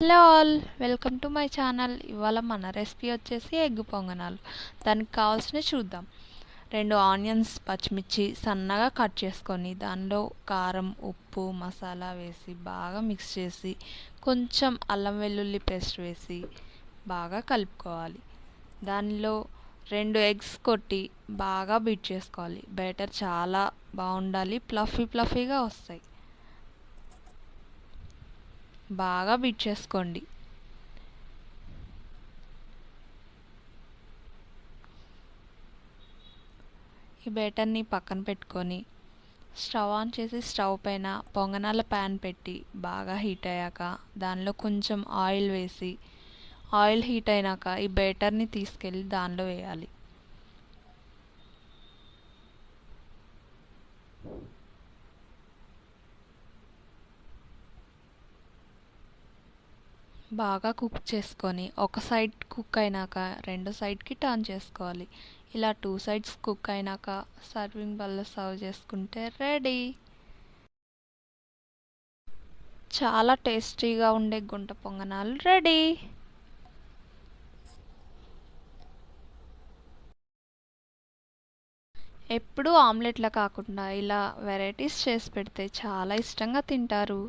Hello all, welcome to my channel. ఇవాళ మన recipe వచ్చేసి ఎగ్ పొంగనాలు. దానికి కావాల్సినవి చూద్దాం. 2 ఆనియన్స్, పచ్చిమిర్చి సన్నగా కట్ చేసుకొని దానిలో కారం, ఉప్పు, మసాలా వేసి బాగా మిక్స్ చేసి కొంచెం అల్లం వెల్లుల్లి పేస్ట్ వేసి బాగా కలుపుకోవాలి. దానిలో 2 ఎగ్స్ కొట్టి బాగా బీట్ చేసుకోవాలి. బ్యాటర్ చాలా బాగుండాలి, ఫ్లఫీగా వస్తాయి. బాగా బీట్ చేసుకోండి. ఈ బ్యాటర్ని పక్కన పెట్టుకొని స్టవ్ ఆన్ చేసి స్టవ్ పైన పొంగనాల ప్యాన్ పెట్టి బాగా హీట్ అయ్యాక దానిలో కొంచెం ఆయిల్ వేసి ఆయిల్ హీట్ అయినాక ఈ బ్యాటర్ని తీసుకెళ్ళి దానిలో వేయాలి. బాగా కుక్ చేసుకొని ఒక సైడ్ కుక్ అయినాక రెండో సైడ్కి టర్న్ చేసుకోవాలి. ఇలా 2 సైడ్స్ కుక్ అయినాక సర్వింగ్ బౌల్లో సర్వ్ చేసుకుంటే రెడీ. చాలా టేస్టీగా ఉండే గుంట పొంగనాలు రెడీ. ఎప్పుడూ ఆమ్లెట్లా కాకుండా ఇలా వెరైటీస్ చేసి పెడితే చాలా ఇష్టంగా తింటారు.